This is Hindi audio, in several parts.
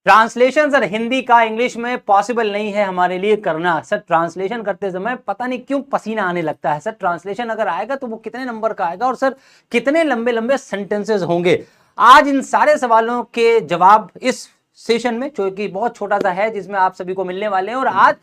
ट्रांसलेशन सर हिंदी का इंग्लिश में पॉसिबल नहीं है हमारे लिए करना। सर ट्रांसलेशन करते समय पता नहीं क्यों पसीना आने लगता है। सर ट्रांसलेशन अगर आएगा तो वो कितने नंबर का आएगा, और सर कितने लंबे लंबे सेंटेंसेस होंगे। आज इन सारे सवालों के जवाब इस सेशन में, जो कि बहुत छोटा सा है, जिसमें आप सभी को मिलने वाले हैं, और आज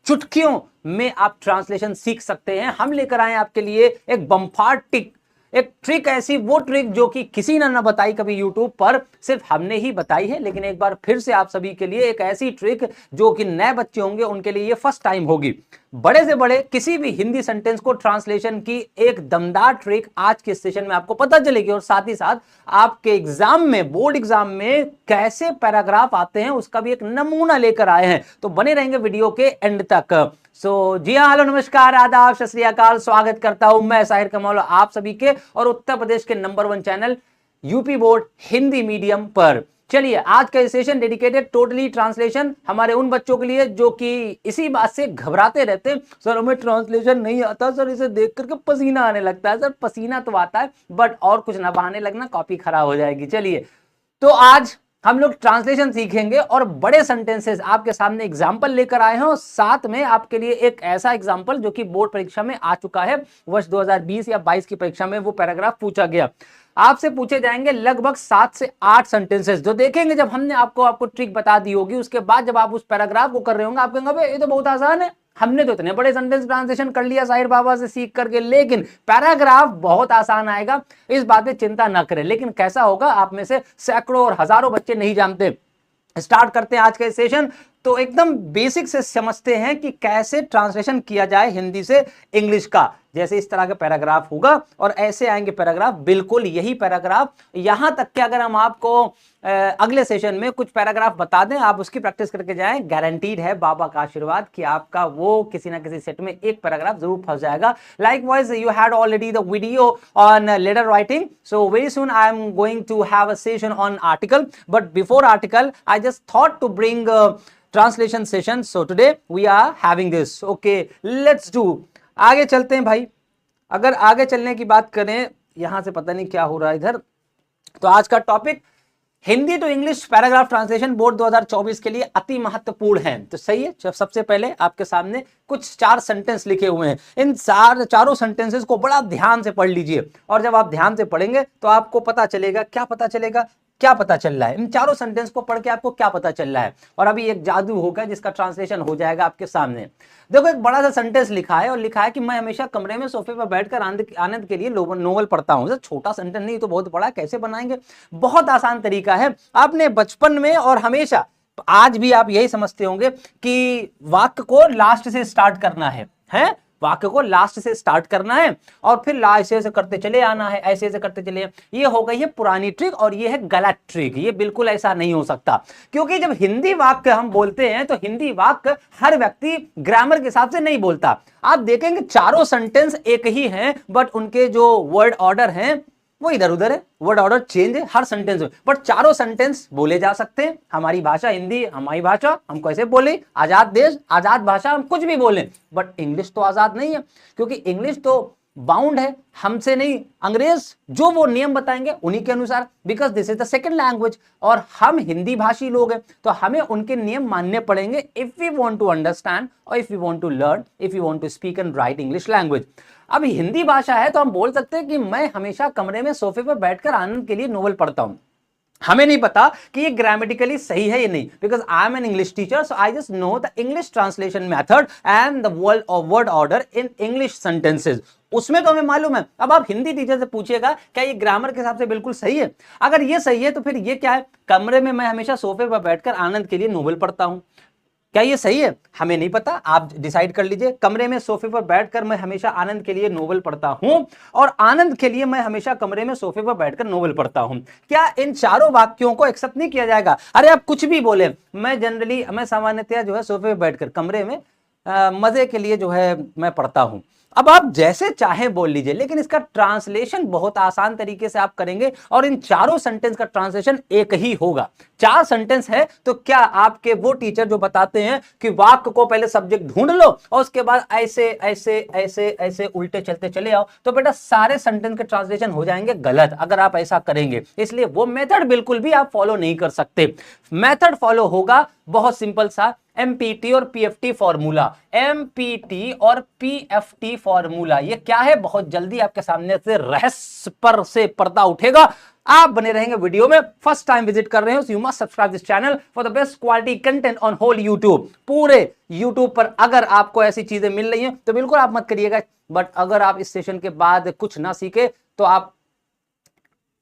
चुटकियों में आप ट्रांसलेशन सीख सकते हैं। हम लेकर आए आपके लिए एक बम्फार टिक, एक ट्रिक, ऐसी वो ट्रिक जो कि किसी ने ना बताई कभी यूट्यूब पर, सिर्फ हमने ही बताई है। लेकिन एक बार फिर से आप सभी के लिए एक ऐसी ट्रिक जो कि नए बच्चे होंगे उनके लिए ये फर्स्ट टाइम होगी। बड़े से बड़े किसी भी हिंदी सेंटेंस को ट्रांसलेशन की एक दमदार ट्रिक आज के सेशन में आपको पता चलेगी, और साथ ही साथ आपके एग्जाम में, बोर्ड एग्जाम में कैसे पैराग्राफ आते हैं उसका भी एक नमूना लेकर आए हैं। तो बने रहेंगे वीडियो के एंड तक। जी हाँ, हेलो, नमस्कार, आदाब, सत श्री अकाल, स्वागत करता हूं मैं साहिर कमल आप सभी के और उत्तर प्रदेश के number 1 channel UP board Hindi medium पर। चलिए, आज का सेशन डेडिकेटेड टोटली ट्रांसलेशन हमारे उन बच्चों के लिए जो कि इसी बात से घबराते रहते हैं, सर हमें ट्रांसलेशन नहीं आता, सर इसे देख करके पसीना आने लगता है। सर पसीना तो आता है बट और कुछ ना बहाने लगना, कॉपी खराब हो जाएगी। चलिए, तो आज हम लोग ट्रांसलेशन सीखेंगे और बड़े सेंटेंसेस आपके सामने एग्जाम्पल लेकर आए हैं, और साथ में आपके लिए एक ऐसा एग्जाम्पल जो कि बोर्ड परीक्षा में आ चुका है। वर्ष 2020 या 22 की परीक्षा में वो पैराग्राफ पूछा गया। आपसे पूछे जाएंगे लगभग 7 से 8 सेंटेंसेस, जो देखेंगे जब हमने आपको ट्रिक बता दी होगी, उसके बाद जब आप उस पैराग्राफ को कर रहे होंगे आप कहेंगे ये तो बहुत आसान है, हमने तो इतने बड़े सेंटेंस ट्रांसलेशन कर लिया साहिर बाबा से सीख करके, लेकिन पैराग्राफ बहुत आसान आएगा, इस बात पे चिंता ना करें। लेकिन कैसा होगा, आप में से सैकड़ों और हजारों बच्चे नहीं जानते। स्टार्ट करते हैं आज का सेशन। तो एकदम बेसिक से समझते हैं कि कैसे ट्रांसलेशन किया जाए हिंदी से इंग्लिश का। जैसे इस तरह का पैराग्राफ होगा और ऐसे आएंगे पैराग्राफ, बिल्कुल यही पैराग्राफ। यहां तक कि अगर हम आपको अगले सेशन में कुछ पैराग्राफ बता दें, आप उसकी प्रैक्टिस करके जाएं, गारंटीड है बाबा का आशीर्वाद कि आपका वो किसी ना किसी सेट में एक पैराग्राफ जरूर फंस जाएगा। Likewise you had already the video on letter writing, so very soon I am going to have a session on article, but before article I just thought to bring translation session, so today we are having this. Okay, let's do. आगे चलते हैं भाई। अगर आगे चलने की बात करें, यहां से पता नहीं क्या हो रहा है इधर, तो आज का topic Hindi to English paragraph translation board 2024 के लिए अति महत्वपूर्ण है। तो सही है, सबसे पहले आपके सामने कुछ 4 सेंटेंस लिखे हुए हैं। इन चारों सेंटेंसेस को बड़ा ध्यान से पढ़ लीजिए, और जब आप ध्यान से पढ़ेंगे तो आपको पता चलेगा, क्या पता चल रहा है। इन चारों सेंटेंस को पढ़ के आपको क्या पता चल रहा है, और अभी एक जादू होगा जिसका ट्रांसलेशन हो जाएगा आपके सामने। देखो, एक बड़ा सा सेंटेंस लिखा है और लिखा है कि मैं हमेशा कमरे में सोफे पर बैठकर आनंद के लिए नोवेल पढ़ता हूं। छोटा सेंटेंस नहीं तो बहुत बड़ा, कैसे बनाएंगे? बहुत आसान तरीका है। आपने बचपन में और हमेशा, आज भी आप यही समझते होंगे कि वाक्य को लास्ट से स्टार्ट करना है, वाक्य को लास्ट से स्टार्ट करना है और फिर ऐसे करते चले आना है, ऐसे करते चले। ये हो गई है पुरानी ट्रिक और ये है गलत ट्रिक। ये बिल्कुल ऐसा नहीं हो सकता, क्योंकि जब हिंदी वाक्य हम बोलते हैं तो हिंदी वाक्य हर व्यक्ति ग्रामर के हिसाब से नहीं बोलता। आप देखेंगे चारों सेंटेंस एक ही हैं, बट उनके जो वर्ड ऑर्डर हैं वो इधर उधर है, वर्ड ऑर्डर चेंज है हर सेंटेंस में, बट चारों सेंटेंस बोले जा सकते हैं। हमारी भाषा हिंदी, हमारी भाषा, हम कैसे बोले, आजाद देश, आजाद भाषा, हम कुछ भी बोले, बट इंग्लिश तो आजाद नहीं है, क्योंकि इंग्लिश तो बाउंड है हमसे नहीं। अंग्रेज जो वो नियम बताएंगे उन्हीं के अनुसार, because this is the second language, और हम हिंदी भाषी लोग हैं तो हमें उनके नियम मानने पड़ेंगे if we want to understand और if we want to learn, if we want to speak and write English language. अब हिंदी भाषा है तो हम बोल सकते हैं कि मैं हमेशा कमरे में सोफे पर बैठकर आनंद के लिए नोवेल पढ़ता हूं। हमें नहीं पता कि ये ग्रामेटिकली सही है या नहीं, because I am an English teacher, so I just know the English translation method and the word order in English sentences, उसमें तो हमें मालूम है। अब आप हिंदी टीचर से पूछिएगा क्या ये ग्रामर के हिसाब से बिल्कुल सही है? अगर ये सही है तो फिर ये क्या है, कमरे में मैं हमेशा सोफे पर बैठकर आनंद के लिए नोवेल पढ़ता हूं, क्या ये सही है? हमें नहीं पता, आप डिसाइड कर लीजिए। कमरे में सोफे पर बैठकर मैं हमेशा आनंद के लिए नोवेल पढ़ता हूं, और आनंद के लिए मैं हमेशा कमरे में सोफे पर बैठकर नोवेल पढ़ता हूं। क्या इन चारों वाक्यों को एक्सेप्ट नहीं किया जाएगा? अरे आप कुछ भी बोले, मैं सामान्यतः जो है सोफे पर बैठकर कमरे में मजे के लिए जो है मैं पढ़ता हूं। अब आप जैसे चाहे बोल लीजिए, लेकिन इसका ट्रांसलेशन बहुत आसान तरीके से आप करेंगे और इन चारों सेंटेंस का ट्रांसलेशन एक ही होगा। 4 सेंटेंस है तो क्या आपके वो टीचर जो बताते हैं कि वाक्य को पहले सब्जेक्ट ढूंढ लो और उसके बाद ऐसे ऐसे ऐसे ऐसे उल्टे चलते चले आओ, तो बेटा सारे सेंटेंस के ट्रांसलेशन हो जाएंगे गलत अगर आप ऐसा करेंगे। इसलिए वो मेथड बिल्कुल भी आप फॉलो नहीं कर सकते। मेथड फॉलो होगा बहुत सिंपल सा, एमपीटी और पीएफटी फॉर्मूला। एमपीटी और पीएफटी फॉर्मूला ये क्या है, बहुत जल्दी आपके सामने से रहस्य पर से पर्दा उठेगा। आप बने रहेंगे वीडियो में। फर्स्ट टाइम विजिट कर रहे हो, you must subscribe this channel for the best quality content on whole YouTube. पूरे यूट्यूब पर अगर आपको ऐसी चीजें मिल रही हैं तो बिल्कुल आप मत करिएगा, बट अगर आप इस सेशन के बाद कुछ ना सीखे तो आप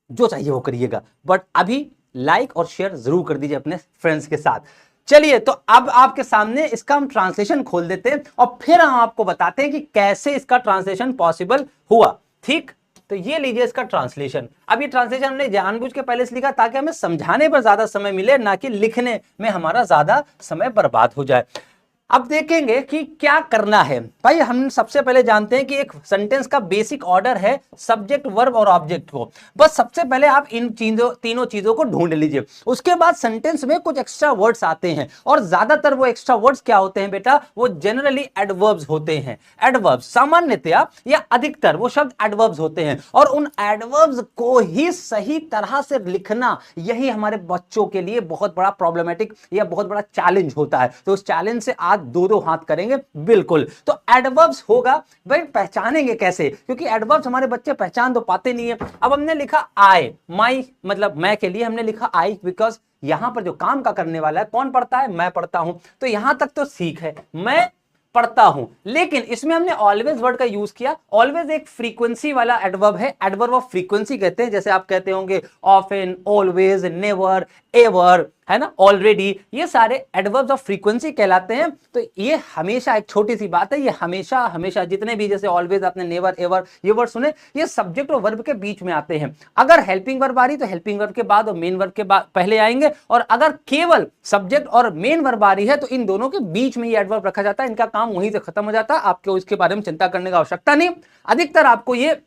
जो चाहिए वो करिएगा, बट अभी लाइक और शेयर जरूर कर दीजिए अपने फ्रेंड्स के साथ। चलिए, तो अब आपके सामने इसका हम ट्रांसलेशन खोल देते हैं और फिर हम आपको बताते हैं कि कैसे इसका ट्रांसलेशन पॉसिबल हुआ। ठीक, तो ये लीजिए इसका ट्रांसलेशन। अब ये ट्रांसलेशन हमने जानबूझ के पहले से लिखा ताकि हमें समझाने पर ज्यादा समय मिले, ना कि लिखने में हमारा ज्यादा समय बर्बाद हो जाए। अब देखेंगे कि क्या करना है। भाई हम सबसे पहले जानते हैं कि एक सेंटेंस का बेसिक ऑर्डर है सब्जेक्ट, वर्ब और ऑब्जेक्ट को। बस सबसे पहले आप इन तीनों चीजों को ढूंढ लीजिए। उसके बाद सेंटेंस में कुछ एक्स्ट्रा वर्ड्स आते हैं और ज्यादातर वो एक्स्ट्रा वर्ड्स क्या होते हैं बेटा, वो जनरली एडवर्ब्स होते हैं। एडवर्ब्स सामान्यतया या अधिकतर वो शब्द एडवर्ब्स होते हैं और उन एडवर्ब्स को ही सही तरह से लिखना, यही हमारे बच्चों के लिए बहुत बड़ा प्रॉब्लमेटिक या बहुत बड़ा चैलेंज होता है। तो उस चैलेंज से आज दो हाथ करेंगे बिल्कुल। तो एडवर्ब्स होगा, भाई पहचानेंगे कैसे, क्योंकि एडवर्ब्स हमारे बच्चे पहचान तो पाते नहीं है। अब हमने लिखा आई, माई मतलब मैं के लिए हमने लिखा आई, बिकॉज यहां पर जो काम का करने वाला है कौन पढ़ता है, मैं पढ़ता हूं। तो यहां तक तो सीख है, मैं पढ़ता हूं, लेकिन इसमें हमने ऑलवेज वर्ड का यूज किया। ऑलवेज एक फ्रीक्वेंसी वाला एडवर्ब है, एडवर्ब ऑफ फ्रीक्वेंसी कहते हैं। जैसे आप कहते होंगे ऑफन, ऑलवेज, नेवर, एवर, है ना, ऑलरेडी, ये सारे एडवर्ब्स ऑफ फ्रीक्वेंसी कहलाते हैं। तो ये हमेशा एक छोटी सी बात है, ये हमेशा हमेशा जितने भी जैसे ऑलवेज, आपने नेवर, एवर ये वर्ड सुने, ये सब्जेक्ट और वर्ब के बीच में आते हैं। अगर हेल्पिंग वर्ब आ रही तो हेल्पिंग वर्ब के बाद और मेन वर्ब के बाद पहले आएंगे, और अगर केवल सब्जेक्ट और मेन वर्ब आ रही है तो इन दोनों के बीच में ये एडवर्ब रखा जाता है। इनका काम वहीं से खत्म हो जाता है, आपको इसके बारे में चिंता करने की आवश्यकता नहीं। अधिकतर आपको ये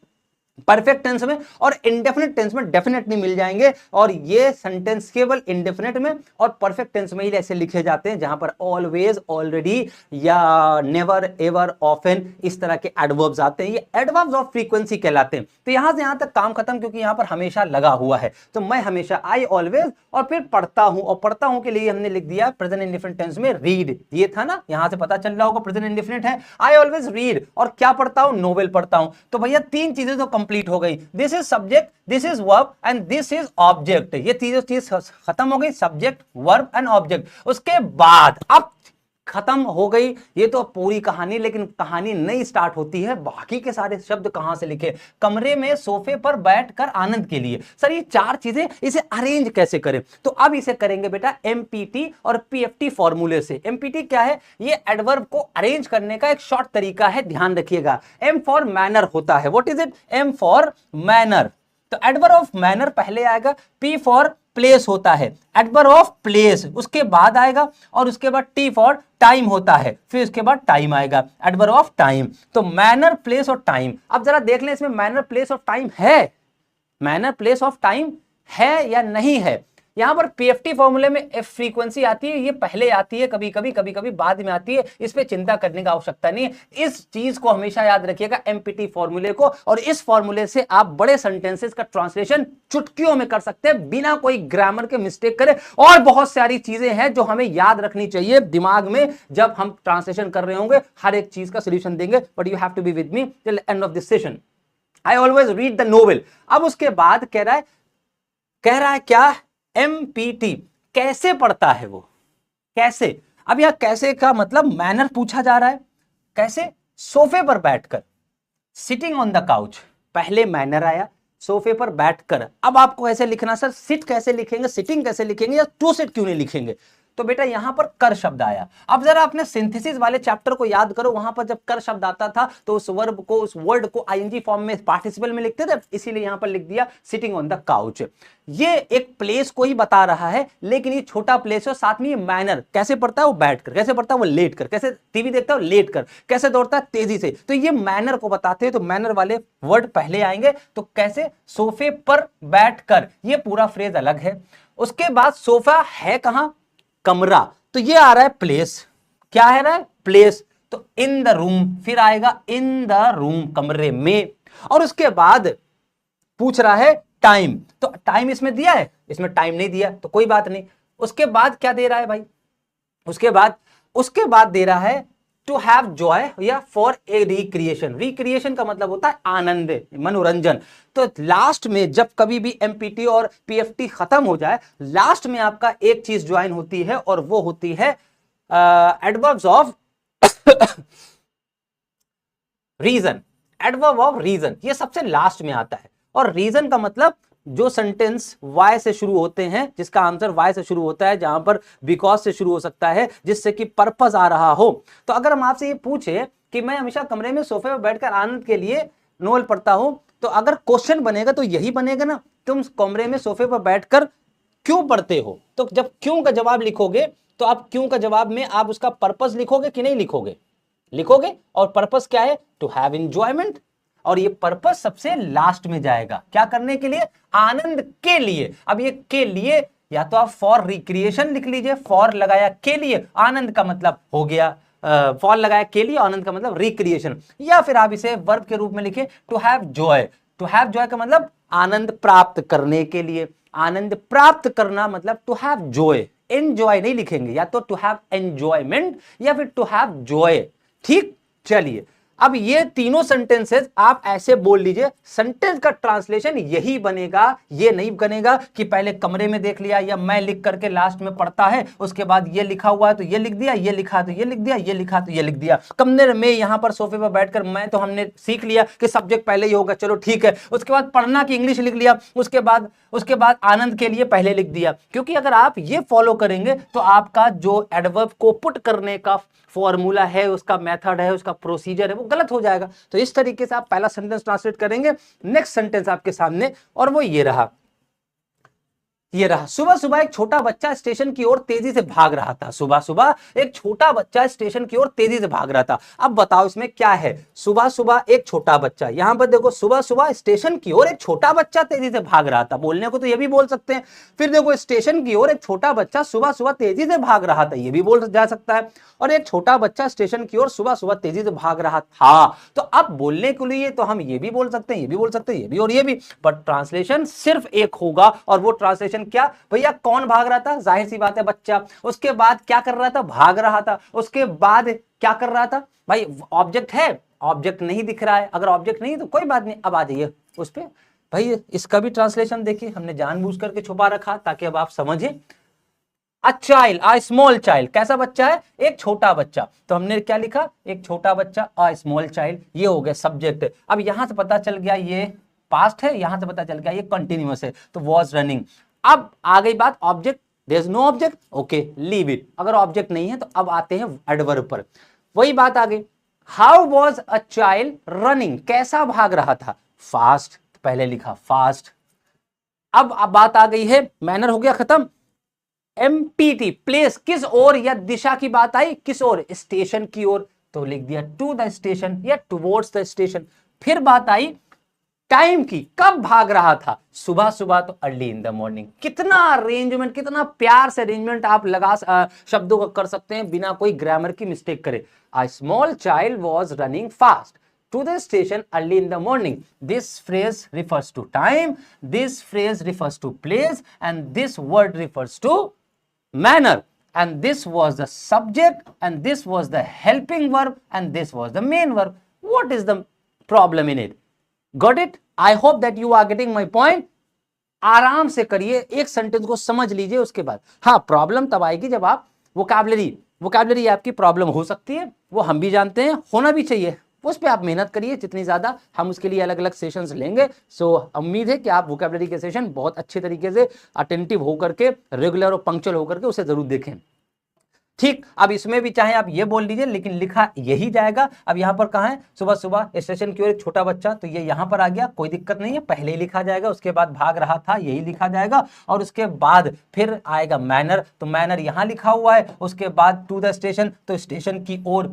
परफेक्ट टेंस में और इंडेफिनिट टेंस में डेफिनेटली मिल जाएंगे, और ये सेंटेंस केवल इंडेफिनिट में और परफेक्ट टेंस में ही ऐसे लिखे जाते हैं जहां पर ऑलवेज, ऑलरेडी या नेवर, एवर, ऑफन इस तरह के एडवर्ब्स आते हैं। ये एडवर्ब्स ऑफ फ्रीक्वेंसी कहलाते हैं। तो यहां से यहां तक काम खत्म, क्योंकि यहां पर हमेशा लगा हुआ है। तो मैं हमेशा, आई ऑलवेज, और फिर पढ़ता हूं, और पढ़ता हूं के लिए हमने लिख दिया प्रेजेंट इंडेफिनिट टेंस में रीड। ये था ना, यहां से पता चल रहा होगा प्रेजेंट इंडेफिनिट है। आई ऑलवेज रीड, और क्या पढ़ता हूं, नोवेल पढ़ता हूं। तो भैया तीन चीजें तो कंप्लीट हो गई, this is subject, this is verb and this is object. ये चीज खत्म हो गई, सब्जेक्ट, वर्ब एंड ऑब्जेक्ट। उसके बाद अब खत्म हो गई ये तो पूरी कहानी, लेकिन कहानी नई स्टार्ट होती है। बाकी के सारे शब्द कहां से लिखे, कमरे में सोफे पर बैठकर आनंद के लिए। सर ये चार चीजें, इसे अरेंज कैसे करें, तो अब इसे करेंगे बेटा एमपीटी और पीएफटी फॉर्मूले से। एमपीटी क्या है, ये एडवर्ब को अरेंज करने का एक शॉर्ट तरीका है, ध्यान रखिएगा। एम फॉर मैनर होता है, what is it, M for manner. तो एडवर्ब ऑफ मैनर पहले आएगा, पी फॉर प्लेस होता है, एडवर्ब ऑफ प्लेस उसके बाद आएगा, और उसके बाद टी फॉर टाइम होता है, फिर उसके बाद टाइम आएगा, एडवर्ब ऑफ टाइम। तो मैनर, प्लेस और टाइम। अब जरा देख लें इसमें मैनर, प्लेस और टाइम है, मैनर, प्लेस ऑफ टाइम है या नहीं है। यहां पर पीएफटी फॉर्मूले में एफ फ्रीक्वेंसी आती है, ये पहले आती है, कभी कभी बाद में आती है, इस पे चिंता करने की आवश्यकता नहीं है। इस चीज को हमेशा याद रखिएगा, एमपीटी फॉर्मूले को, और इस फॉर्मूले से आप बड़े सेंटेंसेस का ट्रांसलेशन चुटकियों में कर सकते हैं बिना कोई ग्रामर के मिस्टेक करे। और बहुत सारी चीजें हैं जो हमें याद रखनी चाहिए दिमाग में जब हम ट्रांसलेशन कर रहे होंगे, हर एक चीज का सोल्यूशन देंगे, but you have to be with me till end of this session. I always read the novel. अब उसके बाद कह रहा है क्या, एमपीटी कैसे पढ़ता है वो, कैसे। अब यह कैसे का मतलब मैनर पूछा जा रहा है, कैसे, सोफे पर बैठकर, सिटिंग ऑन द काउच। पहले मैनर आया, सोफे पर बैठकर। अब आपको ऐसे लिखना, सर सिट कैसे लिखेंगे, सिटिंग कैसे लिखेंगे, या टू सिट क्यों नहीं लिखेंगे। तो बेटा यहां पर कर शब्द आया। अब जरा अपने सिंथेसिस वाले चैप्टर को याद करो, वहां पर जब कर शब्द आता था तो उस वर्ब को, उस वर्ड को आईएनजी फॉर्म में पार्टिसिपल में लिखते थे, इसीलिए यहां पर लिख दिया सिटिंग ऑन द काउच। ये एक प्लेस को ही बता रहा है, लेकिन ये छोटा प्लेस है, साथ में ये मैनर, कैसे पढ़ता है वो बैठकर, कैसे पढ़ता है वो लेटकर, कैसे टीवी देखता है वो लेटकर, कैसे दौड़ता है तेजी से, तो ये मैनर को बताते हैं। तो मैनर वाले वर्ड पहले आएंगे, तो कैसे, सोफे पर बैठकर, ये पूरा फ्रेज अलग है। उसके बाद सोफा है कहां, कमरा, तो ये आ रहा है प्लेस, क्या है रहा है, प्लेस, तो इन द रूम, फिर आएगा इन द रूम, कमरे में। और उसके बाद पूछ रहा है टाइम, तो टाइम इसमें दिया है, इसमें टाइम नहीं दिया तो कोई बात नहीं। उसके बाद क्या दे रहा है भाई, उसके बाद दे रहा है टू हैव जॉय या फॉर ए रिक्रिएशन। रिक्रिएशन का मतलब होता है आनंद, मनोरंजन। तो लास्ट में जब कभी भी एमपीटी और पीएफटी खत्म हो जाए, लास्ट में आपका एक चीज ज्वाइन होती है और वो होती है adverbs of reason. Adverb of reason ये सबसे लास्ट में आता है। और रीजन का मतलब जो सेंटेंस वाई से शुरू होते हैं, जिसका आंसर वाई से शुरू होता है, जहां पर बिकॉज से शुरू हो सकता है, जिससे कि पर्पस आ रहा हो। तो अगर हम आपसे ये पूछे कि मैं हमेशा कमरे में सोफे पर बैठकर आनंद के लिए नोवेल पढ़ता हूं, तो अगर क्वेश्चन बनेगा तो यही बनेगा ना, तुम कमरे में सोफे पर बैठकर क्यों पढ़ते हो। तो जब क्यों का जवाब लिखोगे तो आप क्यों का जवाब में आप उसका पर्पस लिखोगे कि नहीं लिखोगे, लिखोगे। और पर्पस क्या है, टू हैव एंजॉयमेंट, और ये पर्पस सबसे लास्ट में जाएगा, क्या करने के लिए, आनंद के लिए। अब ये के लिए या तो आप फॉर रिक्रिएशन लिख लीजिए, फॉर लगाया के लिए, आनंद का मतलब हो गया, फॉर लगाया के लिए, आनंद का मतलब रिक्रिएशन। या फिर आप इसे वर्ब के रूप में लिखे to have joy. To have joy का मतलब आनंद प्राप्त करने के लिए, आनंद प्राप्त करना मतलब टू हैव जॉय। एंजॉय नहीं लिखेंगे, या तो टू हैव एंजॉयमेंट या फिर टू हैव जॉय। ठीक, चलिए अब ये तीनों सेंटेंसेस आप ऐसे बोल लीजिए, सेंटेंस का ट्रांसलेशन यही बनेगा। ये नहीं बनेगा कि पहले कमरे में देख लिया या मैं लिख करके लास्ट में पढ़ता है, उसके बाद ये लिखा हुआ है तो ये लिख दिया, ये लिखा तो ये लिख दिया, ये लिखा तो ये लिख दिया। कमरे में यहां पर सोफे पर बैठकर, मैं तो हमने सीख लिया कि सब्जेक्ट पहले ही होगा, चलो ठीक है। उसके बाद पढ़ना की इंग्लिश लिख लिया, उसके बाद आनंद के लिए पहले लिख दिया। क्योंकि अगर आप ये फॉलो करेंगे तो आपका जो एडवर्ब को पुट करने का फॉर्मूला है, उसका मेथड है, उसका प्रोसीजर है, वो गलत हो जाएगा। तो इस तरीके से आप पहला सेंटेंस ट्रांसलेट करेंगे। नेक्स्ट सेंटेंस आपके सामने, और वो ये रहा। सुबह सुबह एक छोटा बच्चा स्टेशन की ओर तेजी से भाग रहा था। सुबह सुबह एक छोटा बच्चा स्टेशन की ओर तेजी से भाग रहा था। अब बताओ इसमें क्या है, सुबह सुबह एक छोटा बच्चा, यहां पर देखो सुबह सुबह स्टेशन की ओर एक छोटा बच्चा तेजी से भाग रहा था, बोलने को तो ये भी बोल सकते हैं। फिर देखो स्टेशन की ओर एक छोटा बच्चा सुबह सुबह तेजी से भाग रहा था, ये भी बोल जा सकता है। और एक छोटा बच्चा स्टेशन की ओर सुबह सुबह तेजी से भाग रहा था, तो अब बोलने के लिए तो हम ये भी बोल सकते हैं, ये भी बोल सकते हैं, ये भी और ये भी, बट ट्रांसलेशन सिर्फ एक होगा। और वो ट्रांसलेशन क्या भैया, कौन भाग रहा था, जाहिर सी बात है बच्चा। उसके बाद क्या कर रहा था, भाग रहा था। उसके बाद क्या कर रहा था भाई, ऑब्जेक्ट है, ऑब्जेक्ट नहीं दिख रहा है। अगर ऑब्जेक्ट नहीं तो कोई बात नहीं, अब आ जाइए उस पे भाई। इसका भी ट्रांसलेशन देखिए, हमने जानबूझ करके छुपा रखा ताकि अब आप समझें। A child, a small child, कैसा बच्चा है, एक छोटा बच्चा। तो हमने क्या लिखा, एक छोटा बच्चा, अ स्मॉल चाइल्ड, ये हो गया सब्जेक्ट। अब यहां से पता चल गया ये पास्ट है, यहां से पता चल गया ये कंटिन्यूअस है, तो वॉज रनिंग। अब आ गई बात object, there is no object, okay leave it. अगर ऑब्जेक्ट नहीं है तो अब आते हैं एडवर्ब पर। वही बात आ गई, how was a child running, कैसा भाग रहा था, फास्ट, पहले लिखा फास्ट। अब बात आ गई है, मैनर हो गया खत्म। एमपीटी, प्लेस, किस ओर या दिशा की बात आई, किस ओर, स्टेशन की ओर, तो लिख दिया टू द स्टेशन या टुवर्ड्स द स्टेशन। फिर बात आई टाइम की, कब भाग रहा था, सुबह सुबह, तो अर्ली इन द मॉर्निंग। कितना अरेंजमेंट, कितना प्यार से अरेंजमेंट आप लगा शब्दों को कर सकते हैं बिना कोई ग्रामर की मिस्टेक करे। A small child was running fast to the station early in the morning. This phrase refers to time, this phrase refers to place, and this word refers to manner. And this was the subject, and this was the helping verb, and this was the main verb. What is the problem in it? Got it? I hope that you are getting my point. आराम से करिए, एक सेंटेंस को समझ लीजिए, उसके बाद हाँ प्रॉब्लम तब आएगी जब आप वोकैबुलरी आपकी प्रॉब्लम हो सकती है, वो हम भी जानते हैं, होना भी चाहिए। उस पर आप मेहनत करिए जितनी ज़्यादा, हम उसके लिए अलग अलग सेशंस लेंगे। सो उम्मीद है कि आप वोकैबुलरी के सेशन बहुत अच्छे तरीके से अटेंटिव होकर के, रेगुलर और पंक्चुअल होकर के उसे ज़रूर देखें। ठीक। अब इसमें भी चाहे आप ये बोल लीजिए, लेकिन लिखा यही जाएगा। अब यहाँ पर कहाँ है, सुबह सुबह स्टेशन की ओर एक छोटा बच्चा, तो ये यहाँ पर आ गया, कोई दिक्कत नहीं है, पहले ही लिखा जाएगा। उसके बाद भाग रहा था, यही लिखा जाएगा। और उसके बाद फिर आएगा मैनर, तो मैनर यहाँ लिखा हुआ है। उसके बाद टू द स्टेशन, तो स्टेशन की ओर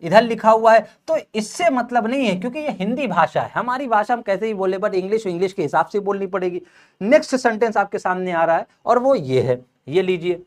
इधर लिखा हुआ है। तो इससे मतलब नहीं है, क्योंकि ये हिंदी भाषा है, हमारी भाषा हम कैसे ही बोले, बट इंग्लिश के हिसाब से बोलनी पड़ेगी। नेक्स्ट सेंटेंस आपके सामने आ रहा है और वो ये है, ये लीजिए।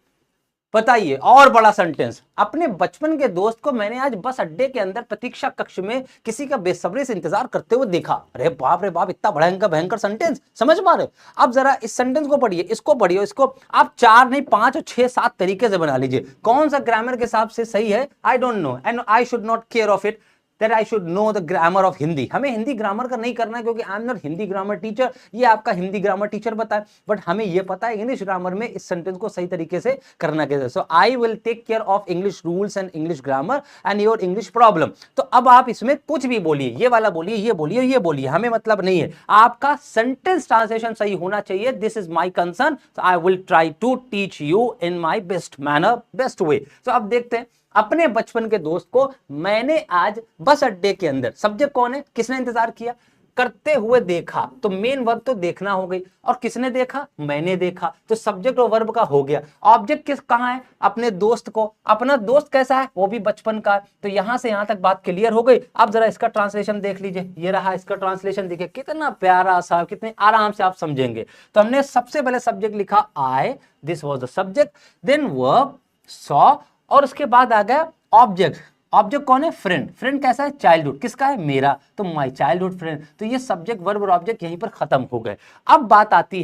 बताइए, और बड़ा सेंटेंस। अपने बचपन के दोस्त को मैंने आज बस अड्डे के अंदर प्रतीक्षा कक्ष में किसी का बेसब्री से इंतजार करते हुए देखा। अरे बाप रे बाप, इतना भयंकर भयंकर सेंटेंस, समझ पा रहे? अब जरा इस सेंटेंस को पढ़िए, इसको पढ़िए, इसको आप 4 नहीं 5 और 6 7 तरीके से बना लीजिए। कौन सा ग्रामर के हिसाब से सही है, I don't know, and I should not care of it that I should know the grammar of Hindi. हमें हिंदी ग्रामर का नहीं करना है, क्योंकि I am not Hindi grammar teacher, ये आपका हिंदी ग्रामर टीचर बताए। बट हमें ये पता है इंग्लिश ग्रामर में इस सेंटेंस को सही तरीके से करना कैसे। So I will take care of English rules and English grammar and your English problem. तो अब आप इसमें कुछ भी बोलिए, ये वाला बोलिए, ये बोलिए, ये बोलिए, हमें मतलब नहीं है, आपका सेंटेंस ट्रांसलेशन सही होना चाहिए। This is my concern, I will try to teach you in my best manner, best way. तो अब देखते हैं, अपने बचपन के दोस्त को मैंने आज बस अड्डे के अंदर, सब्जेक्ट कौन है, किसने इंतजार किया, करते हुए देखा, तो मेन वर्ब तो देखना हो गई, और किसने देखा, मैंने देखा, तो सब्जेक्ट और वर्ब का हो गया। ऑब्जेक्ट किस कहां है, अपने दोस्त को, अपना दोस्त कैसा है, वो भी बचपन का है। तो यहां से यहां तक बात क्लियर हो गई। अब जरा इसका ट्रांसलेशन देख लीजिए, ये रहा इसका ट्रांसलेशन, देखिए कितना प्यारा सा, कितने आराम से आप समझेंगे। तो हमने सबसे पहले सब्जेक्ट लिखा I, this was the subject, then verb saw, और उसके बाद आ गया ऑब्जेक्ट। ऑब्जेक्ट कौन है, फ्रेंड। फ्रेंड कैसा है, चाइल्डहुड, किसका है, मेरा, तो माय चाइल्डहुड फ्रेंड। तो ये सब्जेक्ट वर्ब और ऑब्जेक्ट यहीं पर खत्म हो गए। अब बात आती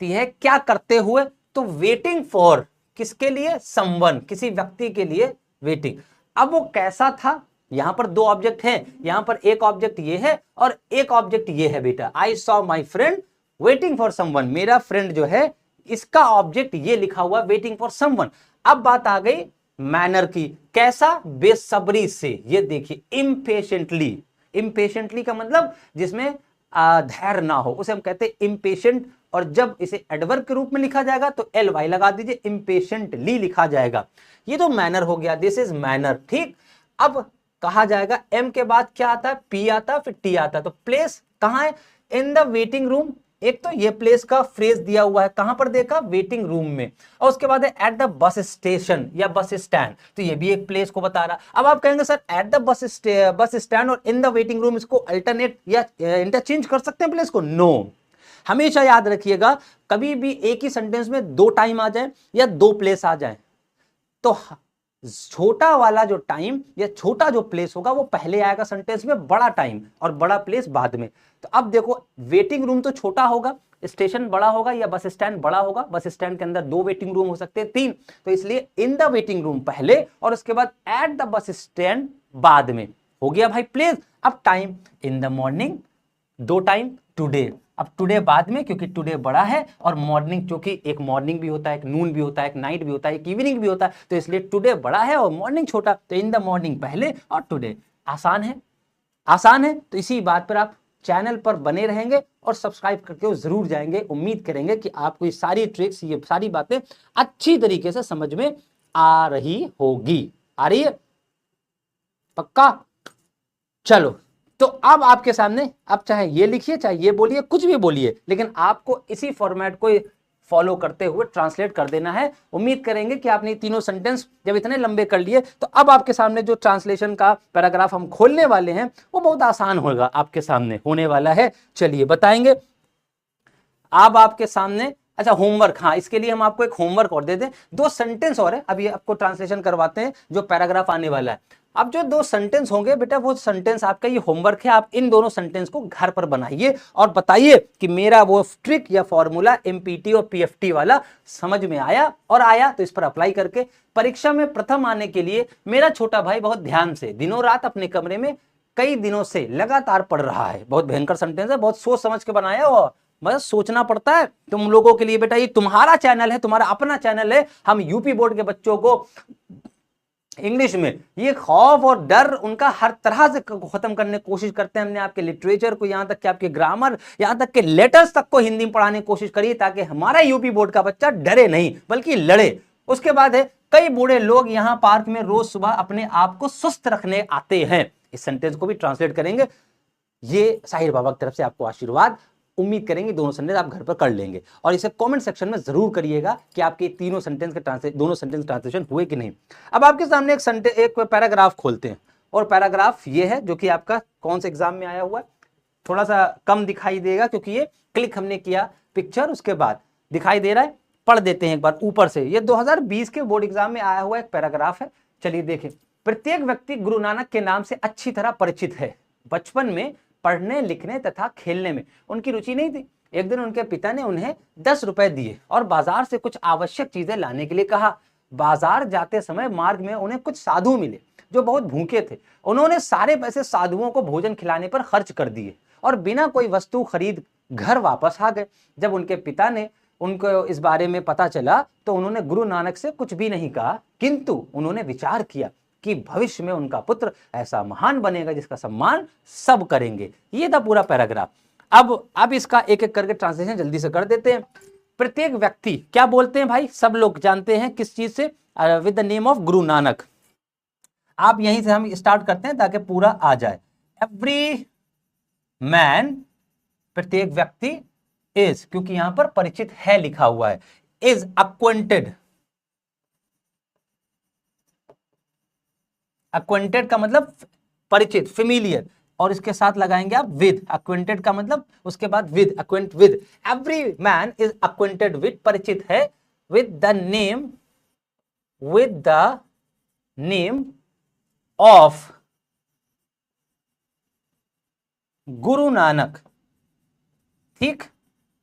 है क्या करते हुए, तो वेटिंग फॉर, किसके लिए, समवन, किसी व्यक्ति के लिए वेटिंग। अब वो कैसा था, यहां पर 2 ऑब्जेक्ट हैं, यहां पर एक ऑब्जेक्ट ये है और एक ऑब्जेक्ट ये है बेटा। I saw my friend waiting for someone, मेरा फ्रेंड जो है इसका ऑब्जेक्ट ये लिखा हुआ वेटिंग फॉर समवन। अब बात आ गई मैनर की, कैसा, बेसब्री से, ये देखिए इम्पेशेंटली। इम्पेशेंटली का मतलब जिसमें धैर्य ना हो, उसे हम कहते हैं इम्पेशेंट। और जब इसे एडवर्ब के रूप में लिखा जाएगा तो ly लगा दीजिए, इम्पेशेंटली लिखा जाएगा। ये तो मैनर हो गया, दिस इज मैनर, ठीक। अब कहा जाएगा एम के बाद क्या आता है, पी आता है, फिर टी आता है। तो प्लेस कहां है, इन द वेटिंग रूम। एक तो ये प्लेस का फ्रेज दिया हुआ है, कहां पर देखा, वेटिंग रूम में। और उसके बाद है एट द बस स्टेशन या बस स्टैंड, तो ये भी एक प्लेस को बता रहा। अब आप कहेंगे sir at the bus stand और इन द वेटिंग रूम, इसको अल्टरनेट या इंटरचेंज कर सकते हैं प्लेस को, नो। हमेशा याद रखिएगा, कभी भी एक ही सेंटेंस में 2 टाइम आ जाए या 2 प्लेस आ जाए, तो छोटा वाला जो टाइम या छोटा जो प्लेस होगा वो पहले आएगा सेंटेंस में, बड़ा टाइम और बड़ा प्लेस बाद में। तो अब देखो, वेटिंग रूम तो छोटा होगा, स्टेशन बड़ा होगा, या बस स्टैंड बड़ा होगा। बस स्टैंड के अंदर 2 वेटिंग रूम हो सकते हैं, 3, तो इसलिए इन द वेटिंग रूम पहले और उसके बाद एट द बस स्टैंड बाद में। हो गया भाई प्लेस। अब time, in the morning 2 time, today. अब टुडे बाद में, क्योंकि टुडे बड़ा है, और मॉर्निंग क्योंकि एक मॉर्निंग भी होता है, एक नून भी होता है, एक नाइट भी होता है, एक इवनिंग भी होता है, तो इसलिए टुडे बड़ा है और मॉर्निंग छोटा, तो इन द मॉर्निंग पहले और टुडे। आसान है, आसान है। तो इसी बात पर आप चैनल पर बने रहेंगे और सब्सक्राइब करके जरूर जाएंगे। उम्मीद करेंगे कि आपको ये सारी ट्रिक्स, ये सारी बातें अच्छी तरीके से समझ में आ रही होगी। आ रही है पक्का? चलो, तो अब आपके सामने, अब चाहे ये लिखिए चाहे ये बोलिए, कुछ भी बोलिए, लेकिन आपको इसी फॉर्मेट को फॉलो करते हुए ट्रांसलेट कर देना है। उम्मीद करेंगे कि आपने तीनों सेंटेंस जब इतने लंबे कर लिए, तो अब आपके सामने जो ट्रांसलेशन का पैराग्राफ हम खोलने वाले हैं वो बहुत आसान होगा, आपके सामने होने वाला है। चलिए बताएंगे। अब आपके सामने, अच्छा होमवर्क, हाँ इसके लिए हम आपको एक होमवर्क और दे दें। 2 सेंटेंस और है, अभी आपको ट्रांसलेशन करवाते हैं जो पैराग्राफ आने वाला है। अब जो 2 सेंटेंस होंगे बेटा, वो सेंटेंस आपका ये होमवर्क है। आप इन दोनों सेंटेंस को घर पर बनाइए और बताइए कि मेरा वो ट्रिक या फॉर्मूला एमपीटी और पीएफटी वाला समझ में आया, और आया तो इस पर अप्लाई करके परीक्षा में प्रथम आने के लिए मेरा छोटा भाई बहुत ध्यान से दिनों रात अपने कमरे में कई दिनों से लगातार पढ़ रहा है। बहुत भयंकर सेंटेंस है, बहुत सोच समझ के बनाया, और बस सोचना पड़ता है तुम लोगों के लिए बेटा। ये तुम्हारा चैनल है, तुम्हारा अपना चैनल है। हम यूपी बोर्ड के बच्चों को इंग्लिश में ये खौफ और डर उनका हर तरह से खत्म करने की कोशिश करते हैं। हमने आपके लिटरेचर को, यहाँ तक कि आपके ग्रामर, यहाँ तक के लेटर्स तक को हिंदी में पढ़ाने की कोशिश करी, ताकि हमारा यूपी बोर्ड का बच्चा डरे नहीं बल्कि लड़े। उसके बाद है कई बूढ़े लोग यहाँ पार्क में रोज सुबह अपने आप को सुस्त रखने आते हैं। इस सेंटेंस को भी ट्रांसलेट करेंगे। ये साहिर बाबा की तरफ से आपको आशीर्वाद, उम्मीद करेंगे दोनों सेंटेंस आप घर पर कर लेंगे और इसे कमेंट सेक्शन में जरूर करिएगा कि आपके तीनों सेंटेंस के दोनों सेंटेंस ट्रांसलेशन हुए कि नहीं। अब आपके सामने एक पैराग्राफ खोलते हैं और पैराग्राफ ये है जो कि आपका कौन से एग्जाम में आया हुआ है, थोड़ा सा कम दिखाई देगा क्योंकि ये क्लिक हमने किया पिक्चर, उसके बाद दिखाई दे रहा है। पढ़ देते हैं एक बार ऊपर से। ये 2020 के बोर्ड एग्जाम में आया हुआ एक पैराग्राफ है। चलिए देखें। प्रत्येक व्यक्ति गुरु नानक के नाम से अच्छी तरह परिचित है। बचपन में पढ़ने लिखने तथा खेलने में उनकी रुचि नहीं थी। एक दिन उनके पिता ने उन्हें 10 रुपए दिए और बाजार से कुछ आवश्यक चीजें लाने के लिए कहा। बाजार जाते समय मार्ग में उन्हें कुछ साधु मिले जो बहुत भूखे थे। उन्होंने सारे पैसे साधुओं को भोजन खिलाने पर खर्च कर दिए और बिना कोई वस्तु खरीद घर वापस आ गए। जब उनके पिता ने उनको इस बारे में पता चला तो उन्होंने गुरु नानक से कुछ भी नहीं कहा, किंतु उन्होंने विचार किया कि भविष्य में उनका पुत्र ऐसा महान बनेगा जिसका सम्मान सब करेंगे। ये था पूरा पैराग्राफ। अब इसका एक एक करके ट्रांसलेशन जल्दी से कर देते हैं। प्रत्येक व्यक्ति क्या बोलते हैं भाई, सब लोग जानते हैं किस चीज से, with the name of Guru Nanak. आप यहीं से हम स्टार्ट करते हैं ताकि पूरा आ जाए। एवरी मैन, प्रत्येक व्यक्ति, इज, क्योंकि यहां पर परिचित है लिखा हुआ है, इज अक्वेंटेड। अक्वेंटेड का मतलब परिचित, फेमिलियर, और इसके साथ लगाएंगे आप विद। अक्वेंटेड का मतलब उसके बाद with, acquaint with. Every man is acquainted with, परिचित है, with the name of Guru Nanak. ठीक,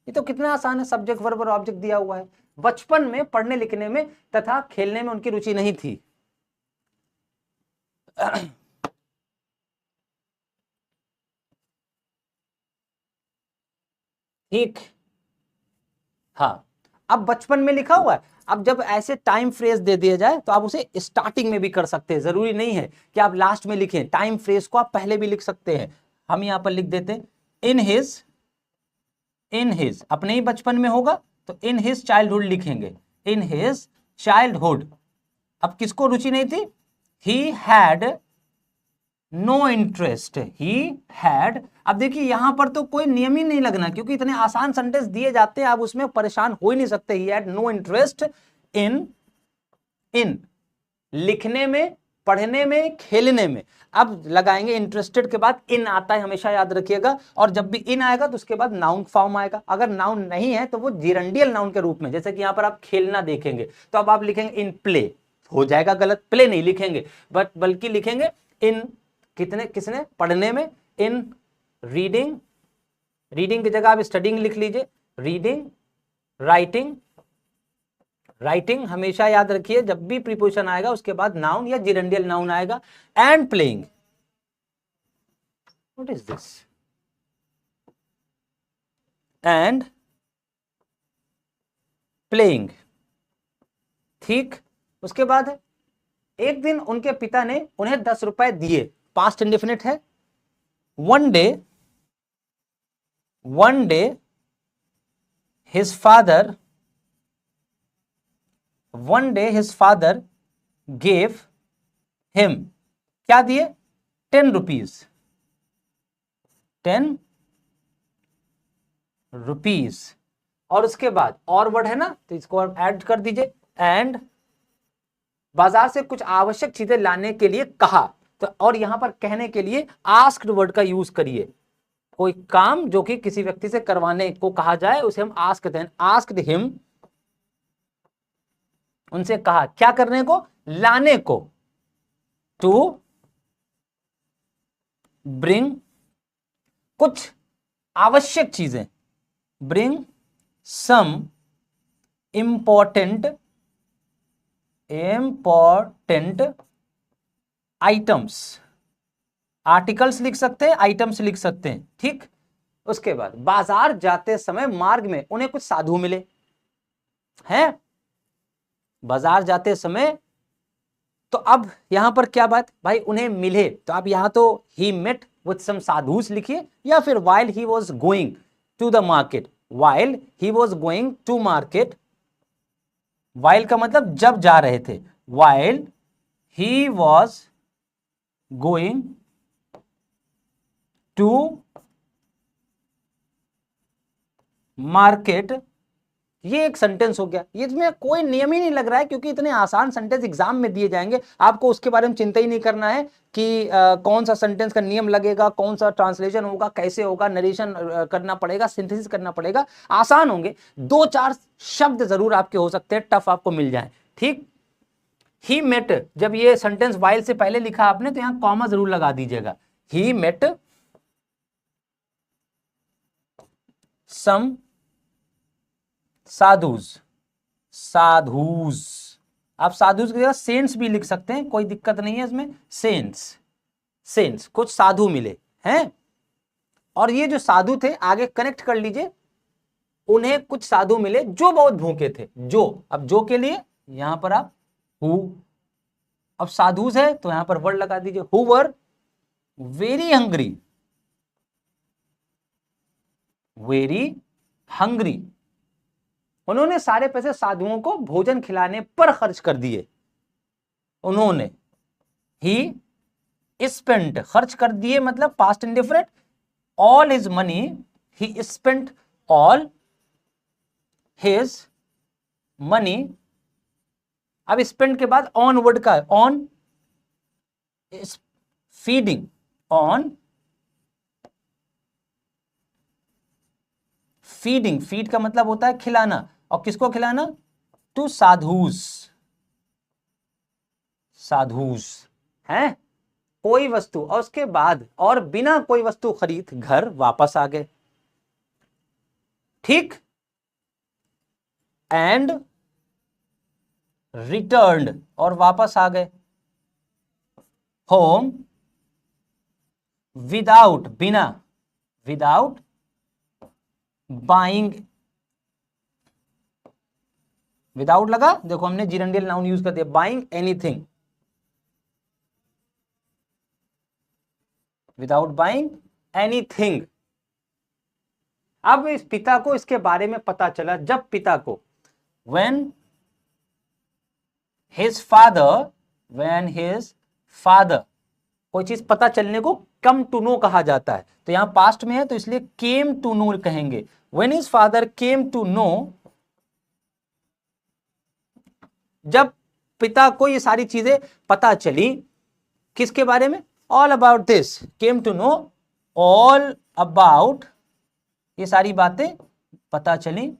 ये तो कितना आसान है, सब्जेक्ट वर्ब और ऑब्जेक्ट दिया हुआ है। बचपन में पढ़ने लिखने में तथा खेलने में उनकी रुचि नहीं थी। ठीक, हाँ। अब बचपन में लिखा हुआ है, अब जब ऐसे टाइम फ्रेज दे दिया जाए तो आप उसे स्टार्टिंग में भी कर सकते हैं, जरूरी नहीं है कि आप लास्ट में लिखें। टाइम फ्रेज को आप पहले भी लिख सकते हैं। हम यहां पर लिख देते हैं इन हिज, अपने ही बचपन में होगा तो इन हिज चाइल्डहुड लिखेंगे, इन हिज चाइल्डहुड। अब किसको रुचि नहीं थी, he had no interest, he had. अब देखिए यहां पर तो कोई नियम ही नहीं लगना क्योंकि इतने आसान सेंटेंस दिए जाते हैं, आप उसमें परेशान हो ही नहीं सकते। He had no interest in लिखने में, पढ़ने में, खेलने में। अब लगाएंगे इंटरेस्टेड के बाद इन आता है, हमेशा याद रखिएगा। और जब भी इन आएगा तो उसके बाद नाउन फॉर्म आएगा। अगर नाउन नहीं है तो वो जिरंडियल नाउन के रूप में, जैसे कि यहां पर आप खेलना देखेंगे तो अब आप लिखेंगे इन प्ले, हो जाएगा गलत, प्ले नहीं लिखेंगे बल्कि लिखेंगे इन किसने पढ़ने में, इन रीडिंग, रीडिंग की जगह आप स्टडिंग लिख लीजिए, रीडिंग, राइटिंग हमेशा याद रखिए, जब भी प्रीपोजिशन आएगा उसके बाद नाउन या जिरंडियल नाउन आएगा। And playing, what is this, and playing. ठीक, उसके बाद है एक दिन उनके पिता ने उन्हें 10 रुपए दिए, पास्ट इंडेफिनिट है। One day his father gave him, क्या दिए, 10 रुपीज, 10 रुपीज। और उसके बाद और वर्ड है ना तो इसको आप ऐड कर दीजिए, एंड बाजार से कुछ आवश्यक चीजें लाने के लिए कहा। तो और यहां पर कहने के लिए आस्क्ड वर्ड का यूज करिए। कोई काम जो कि किसी व्यक्ति से करवाने को कहा जाए उसे हम आस्क कहते हैं। आस्क्ड हिम, उनसे कहा क्या करने को, लाने को, टू ब्रिंग, कुछ आवश्यक चीजें, bring some important items. Articles लिख सकते हैं, आइटम्स लिख सकते हैं। ठीक, उसके बाद बाजार जाते समय मार्ग में उन्हें कुछ साधु मिले हैं, बाजार जाते समय। तो अब यहां पर क्या बात भाई, उन्हें मिले, तो आप यहां तो ही मेट विथ सम साधुस लिखिए, या फिर while he was going to the market, while he was going to market while का मतलब जब जा रहे थे, while he was going to market. ये एक सेंटेंस हो गया, ये इसमें कोई नियम ही नहीं लग रहा है क्योंकि इतने आसान सेंटेंस एग्जाम में दिए जाएंगे, आपको उसके बारे में चिंता ही नहीं करना है कि कौन सा सेंटेंस का नियम लगेगा, कौन सा ट्रांसलेशन होगा, कैसे होगा, नरेशन करना पड़ेगा, सिंथेसिस करना पड़ेगा, आसान होंगे। 2-4 शब्द जरूर आपके हो सकते हैं टफ आपको मिल जाए, ठीक। ही मेट, जब ये सेंटेंस वाइल से पहले लिखा आपने तो यहां कॉमा जरूर लगा दीजिएगा। He met some sadhus, sadhus, आप साधुज की जगह सेंट्स भी लिख सकते हैं, कोई दिक्कत नहीं है इसमें। सेंट्स, सेंट्स, कुछ साधु मिले हैं, और ये जो साधु थे आगे कनेक्ट कर लीजिए, उन्हें कुछ साधु मिले जो बहुत भूखे थे। जो, अब जो के लिए यहां पर आप हु, अब साधुज है तो यहां पर वर्ड लगा दीजिए, who were very hungry, very hungry, उन्होंने सारे पैसे साधुओं को भोजन खिलाने पर खर्च कर दिए। उन्होंने, ही स्पेंट, खर्च कर दिए मतलब past indifferent, all his money, ही स्पेंट ऑल हिज मनी। अब स्पेंड के बाद ऑन वर्ड का है, on feeding, on feeding, feed का मतलब होता है खिलाना, और किसको खिलाना, टू साधुस, साधुस है कोई वस्तु, और उसके बाद और बिना कोई वस्तु खरीद घर वापस आ गए, ठीक। एंड रिटर्न्ड, और वापस आ गए, होम विदाउट, बिना, विदाउट बाइंग, विदाउट लगा, देखो हमने जिरेंडियल नाउन यूज कर दिया, buying anything, without buying anything. अब इस पिता को इसके बारे में पता चला, जब पिता को, when his father, कोई चीज पता चलने को come to know कहा जाता है, तो यहां पास्ट में है तो इसलिए came to know कहेंगे। when his father came to know, जब पिता को ये सारी चीजें पता चली, किसके बारे में, all about this, came to know all about, ये सारी बातें पता चली,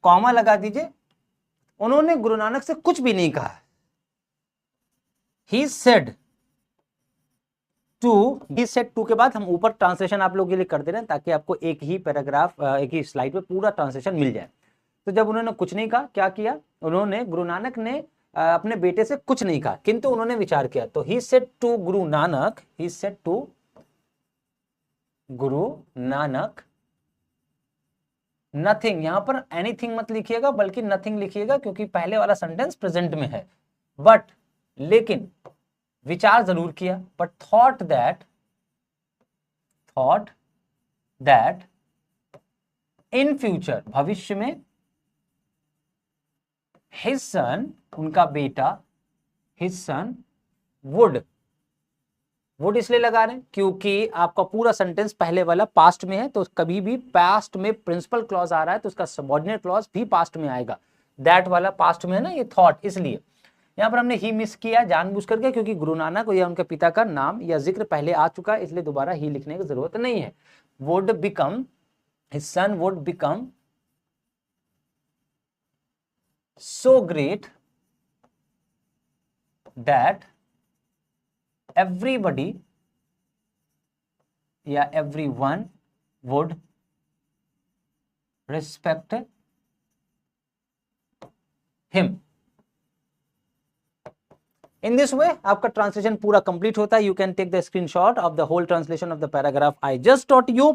कॉमा लगा दीजिए, उन्होंने गुरु नानक से कुछ भी नहीं कहा। He said to के बाद हम ऊपर ट्रांसलेशन आप लोगों के लिए कर दे रहे हैं ताकि आपको एक ही पैराग्राफ, एक ही स्लाइड पे पूरा ट्रांसलेशन मिल जाए। तो जब उन्होंने कुछ नहीं कहा, क्या किया उन्होंने, गुरु नानक ने अपने बेटे से कुछ नहीं कहा, किंतु उन्होंने विचार किया। तो he said to Guru Nanak, he said to Guru Nanak nothing, यहां पर एनीथिंग मत लिखिएगा बल्कि नथिंग लिखिएगा क्योंकि पहले वाला सेंटेंस प्रेजेंट में है। बट, लेकिन विचार जरूर किया, but thought that in future, भविष्य में, हिज सन, उनका बेटा, हिज सन वुड इसलिए लगा रहे हैं क्योंकि आपका पूरा सेंटेंस पहले वाला पास्ट में है, तो कभी भी पास्ट में प्रिंसिपल क्लॉज आ रहा है तो उसका सबऑर्डिनेट क्लॉज भी पास्ट में आएगा। दैट वाला पास्ट में है ना, ये थॉट, इसलिए यहां पर हमने ही मिस किया जानबूझ करके क्योंकि गुरु नानक या उनके पिता का नाम या जिक्र पहले आ चुका है, इसलिए दोबारा ही लिखने की जरूरत नहीं है। Would become, his son would become so great that everybody या everyone would respect him। In this way आपका ट्रांसलेशन पूरा कंप्लीट होता है। You can take the screenshot of the whole translation of the paragraph I just taught you,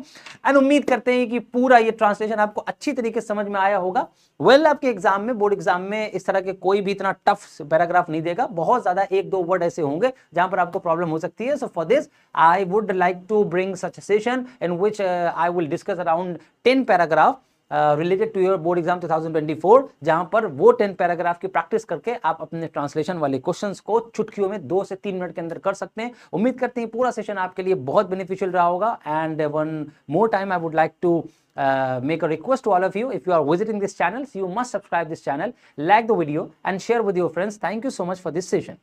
and उम्मीद करते हैं कि पूरा ये ट्रांसलेशन आपको अच्छी तरीके से समझ में आया होगा। आपके एग्जाम में, बोर्ड एग्जाम में इस तरह के कोई भी इतना टफ पैराग्राफ नहीं देगा, बहुत ज्यादा 1-2 वर्ड ऐसे होंगे जहां पर आपको प्रॉब्लम हो सकती है। So for this I would like to bring such a session in which I will discuss around 10 paragraph related to your board exam 2024, जहां पर वो 10 पैराग्राफ की प्रैक्टिस करके आप अपने ट्रांसलेशन वाले क्वेश्चंस को चुटकियों में 2 से 3 मिनट के अंदर कर सकते हैं। उम्मीद करते हैं पूरा सेशन आपके लिए बहुत बेनिफिशियल रहा होगा। And one more time I would like to make a request to all of you. If you are visiting this channel, so you must subscribe this channel, like the video and share with your friends. Thank you so much for this session.